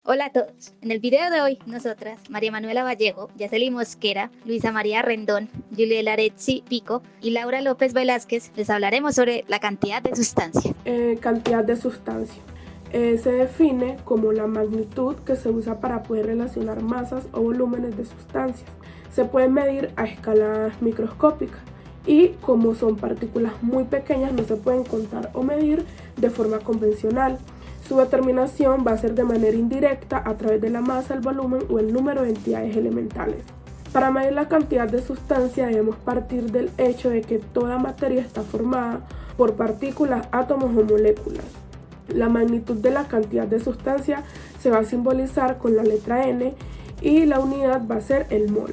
Hola a todos. En el video de hoy, nosotras, María Manuela Vallejo, Yaceli Mosquera, Luisa María Rendón, Juliela Arezzi Pico y Laura López Velázquez les hablaremos sobre la cantidad de sustancia. Cantidad de sustancia. Se define como la magnitud que se usa para poder relacionar masas o volúmenes de sustancias. Se puede medir a escalas microscópicas y como son partículas muy pequeñas no se pueden contar o medir de forma convencional. Su determinación va a ser de manera indirecta a través de la masa, el volumen o el número de entidades elementales. Para medir la cantidad de sustancia debemos partir del hecho de que toda materia está formada por partículas, átomos o moléculas. La magnitud de la cantidad de sustancia se va a simbolizar con la letra N y la unidad va a ser el mol.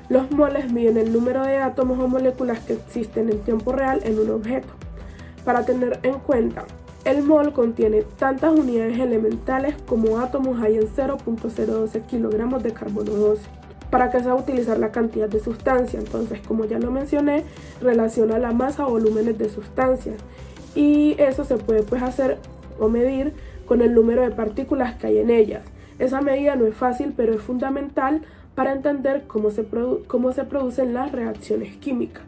Los moles miden el número de átomos o moléculas que existen en tiempo real en un objeto. Para tener en cuenta, el mol contiene tantas unidades elementales como átomos hay en 0.012 kilogramos de carbono 12. ¿Para qué se va a utilizar la cantidad de sustancia? Entonces, como ya lo mencioné, relaciona la masa o volúmenes de sustancias. Y eso se puede hacer o medir con el número de partículas que hay en ellas. Esa medida no es fácil, pero es fundamental para entender cómo se producen las reacciones químicas.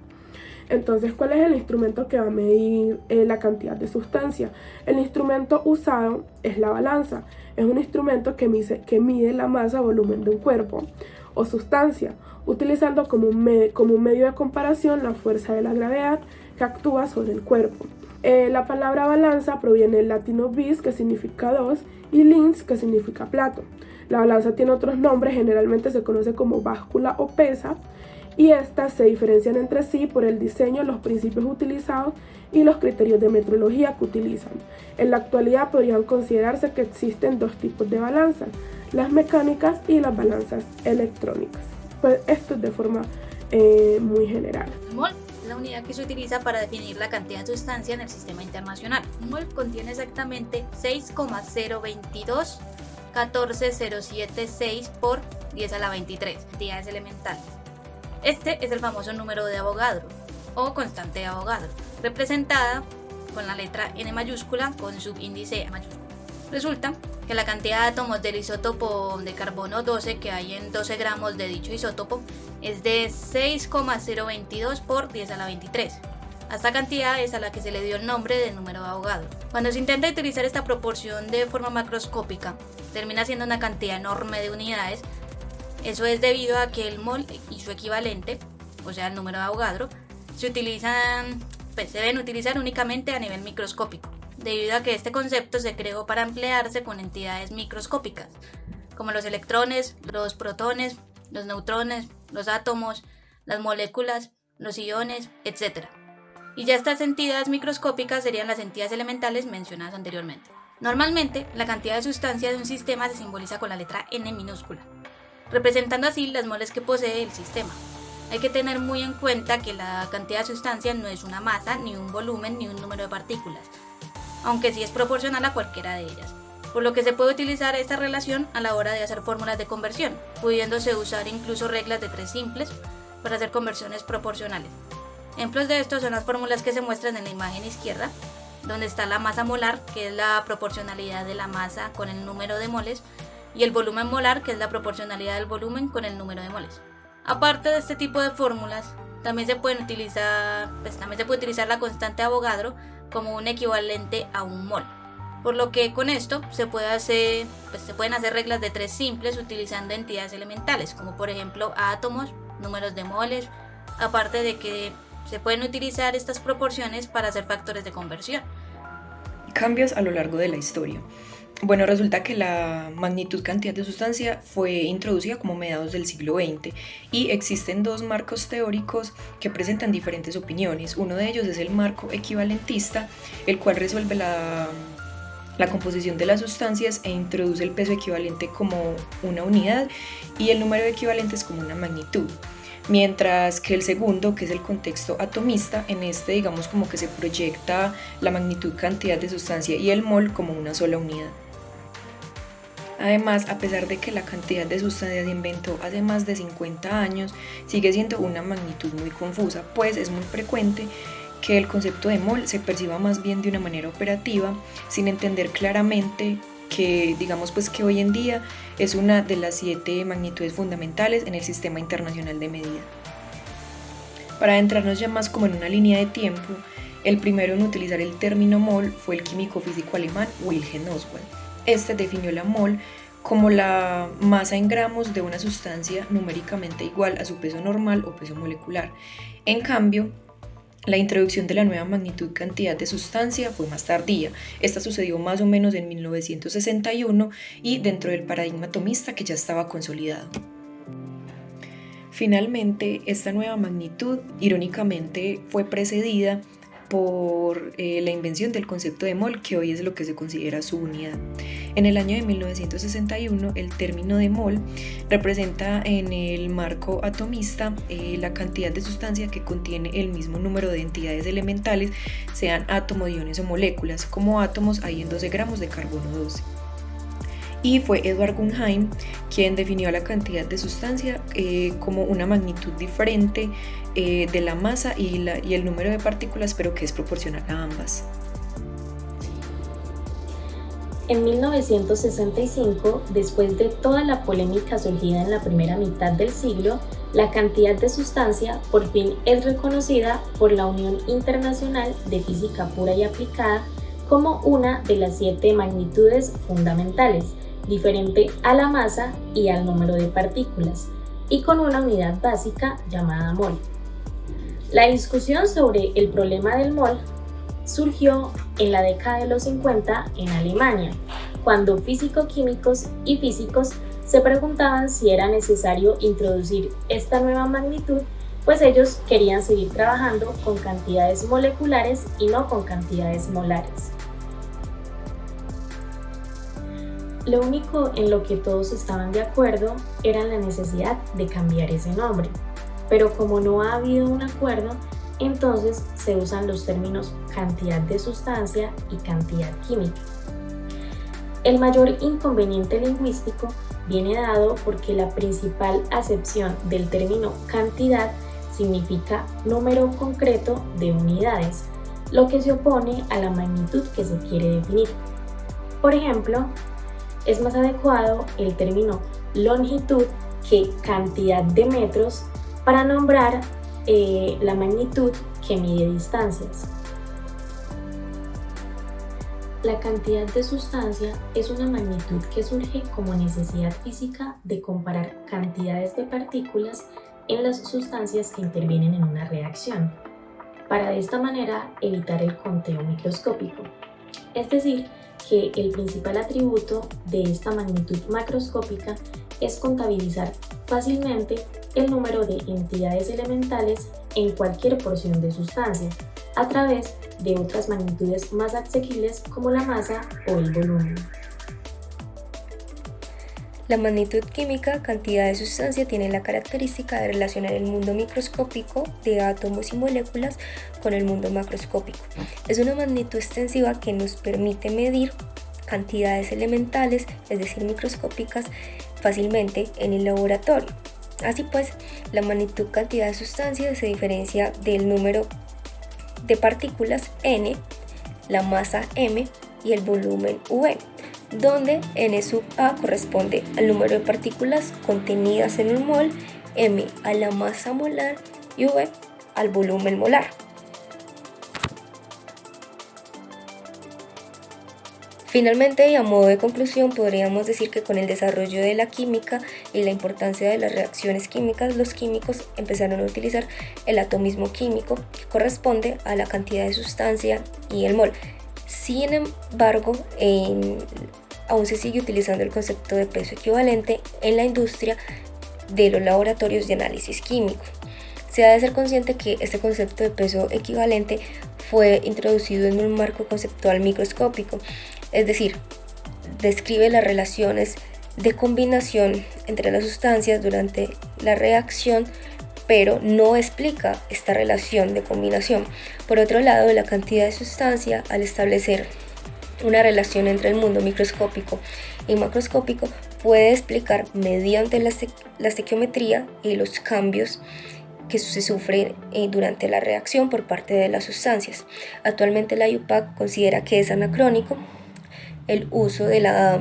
Entonces, ¿cuál es el instrumento que va a medir la cantidad de sustancia? El instrumento usado es la balanza. Es un instrumento que mide la masa o volumen de un cuerpo o sustancia, utilizando como un medio de comparación la fuerza de la gravedad que actúa sobre el cuerpo. La palabra balanza proviene del latino bis, que significa 2, y lins, que significa plato. La balanza tiene otros nombres, generalmente se conoce como báscula o pesa, y estas se diferencian entre sí por el diseño, los principios utilizados y los criterios de metrología que utilizan. En la actualidad podrían considerarse que existen dos tipos de balanzas, las mecánicas y las balanzas electrónicas. Pues esto es de forma muy general. Mol es la unidad que se utiliza para definir la cantidad de sustancia en el sistema internacional. Un mol contiene exactamente 6,022 14076 por 10 a la 23 entidades elementales. Este es el famoso número de Avogadro o constante de Avogadro, representada con la letra N mayúscula con subíndice mayúscula. Resulta que la cantidad de átomos del isótopo de carbono 12 que hay en 12 gramos de dicho isótopo es de 6,022 por 10 a la 23. A esta cantidad es a la que se le dio el nombre de número de Avogadro. Cuando se intenta utilizar esta proporción de forma macroscópica, termina siendo una cantidad enorme de unidades. Eso es debido a que el mol y su equivalente, o sea el número de Avogadro, se deben utilizar únicamente a nivel microscópico, debido a que este concepto se creó para emplearse con entidades microscópicas, como los electrones, los protones, los neutrones, los átomos, las moléculas, los iones, etc. Y ya estas entidades microscópicas serían las entidades elementales mencionadas anteriormente. Normalmente, la cantidad de sustancia de un sistema se simboliza con la letra N minúscula, representando así las moles que posee el sistema. Hay que tener muy en cuenta que la cantidad de sustancia no es una masa, ni un volumen, ni un número de partículas, aunque sí es proporcional a cualquiera de ellas, por lo que se puede utilizar esta relación a la hora de hacer fórmulas de conversión, pudiéndose usar incluso reglas de tres simples para hacer conversiones proporcionales. Ejemplos de esto son las fórmulas que se muestran en la imagen izquierda, donde está la masa molar, que es la proporcionalidad de la masa con el número de moles, y el volumen molar, que es la proporcionalidad del volumen con el número de moles. Aparte de este tipo de fórmulas, también se puede utilizar la constante de Avogadro como un equivalente a un mol. Por lo que con esto se pueden hacer reglas de tres simples utilizando entidades elementales, como por ejemplo átomos, números de moles, aparte de que se pueden utilizar estas proporciones para hacer factores de conversión. Cambios a lo largo de la historia. Bueno, resulta que la magnitud cantidad de sustancia fue introducida como mediados del siglo XX y existen dos marcos teóricos que presentan diferentes opiniones. Uno de ellos es el marco equivalentista, el cual resuelve la composición de las sustancias e introduce el peso equivalente como una unidad y el número de equivalentes como una magnitud. Mientras que el segundo, que es el contexto atomista, en este digamos como que se proyecta la magnitud cantidad de sustancia y el mol como una sola unidad. Además, a pesar de que la cantidad de sustancia se inventó hace más de 50 años, sigue siendo una magnitud muy confusa, pues es muy frecuente que el concepto de mol se perciba más bien de una manera operativa, sin entender claramente que digamos pues que hoy en día es una de las 7 magnitudes fundamentales en el Sistema Internacional de Medida. Para adentrarnos ya más como en una línea de tiempo, el primero en utilizar el término mol fue el químico físico alemán Wilhelm Oswald. Este definió la mol como la masa en gramos de una sustancia numéricamente igual a su peso normal o peso molecular. En cambio, la introducción de la nueva magnitud cantidad de sustancia fue más tardía. Esta sucedió más o menos en 1961 y dentro del paradigma atomista que ya estaba consolidado. Finalmente, esta nueva magnitud, irónicamente, fue precedida por la invención del concepto de mol, que hoy es lo que se considera su unidad. En el año de 1961, el término de mol representa en el marco atomista la cantidad de sustancia que contiene el mismo número de entidades elementales, sean átomos, iones o moléculas. Como átomos hay en 12 gramos de carbono 12. Y fue Edward Guggenheim quien definió la cantidad de sustancia como una magnitud diferente de la masa y el número de partículas, pero que es proporcional a ambas. En 1965, después de toda la polémica surgida en la primera mitad del siglo, la cantidad de sustancia por fin es reconocida por la Unión Internacional de Física Pura y Aplicada como una de las 7 magnitudes fundamentales, diferente a la masa y al número de partículas, y con una unidad básica llamada mol. La discusión sobre el problema del mol surgió en la década de los 50 en Alemania, cuando físico-químicos y físicos se preguntaban si era necesario introducir esta nueva magnitud, pues ellos querían seguir trabajando con cantidades moleculares y no con cantidades molares. Lo único en lo que todos estaban de acuerdo era en la necesidad de cambiar ese nombre, pero como no ha habido un acuerdo, entonces se usan los términos cantidad de sustancia y cantidad química. El mayor inconveniente lingüístico viene dado porque la principal acepción del término cantidad significa número concreto de unidades, lo que se opone a la magnitud que se quiere definir. Por ejemplo, es más adecuado el término longitud que cantidad de metros para nombrar la magnitud que mide distancias. La cantidad de sustancia es una magnitud que surge como necesidad física de comparar cantidades de partículas en las sustancias que intervienen en una reacción, para de esta manera evitar el conteo microscópico. Es decir, que el principal atributo de esta magnitud macroscópica es contabilizar fácilmente el número de entidades elementales en cualquier porción de sustancia, a través de otras magnitudes más asequibles como la masa o el volumen. La magnitud química, cantidad de sustancia, tiene la característica de relacionar el mundo microscópico de átomos y moléculas con el mundo macroscópico. Es una magnitud extensiva que nos permite medir cantidades elementales, es decir, microscópicas, fácilmente en el laboratorio. Así pues, la magnitud cantidad de sustancia se diferencia del número de partículas n, la masa m y el volumen v, donde n sub a corresponde al número de partículas contenidas en un mol, m a la masa molar y v al volumen molar. Finalmente, y a modo de conclusión, podríamos decir que con el desarrollo de la química y la importancia de las reacciones químicas, los químicos empezaron a utilizar el atomismo químico, que corresponde a la cantidad de sustancia y el mol. Sin embargo, aún se sigue utilizando el concepto de peso equivalente en la industria de los laboratorios de análisis químico. Se ha de ser consciente que este concepto de peso equivalente fue introducido en un marco conceptual microscópico, es decir, describe las relaciones de combinación entre las sustancias durante la reacción, pero no explica esta relación de combinación. Por otro lado, la cantidad de sustancia, al establecer una relación entre el mundo microscópico y macroscópico, puede explicar mediante la estequiometría y los cambios que se sufren durante la reacción por parte de las sustancias. Actualmente la IUPAC considera que es anacrónico el uso de la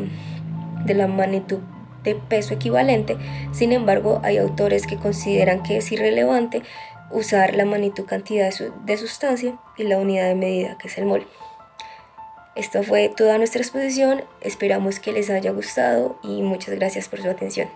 magnitud de peso equivalente. Sin embargo, hay autores que consideran que es irrelevante usar la magnitud cantidad de sustancia y la unidad de medida, que es el mol. Esta fue toda nuestra exposición, esperamos que les haya gustado y muchas gracias por su atención.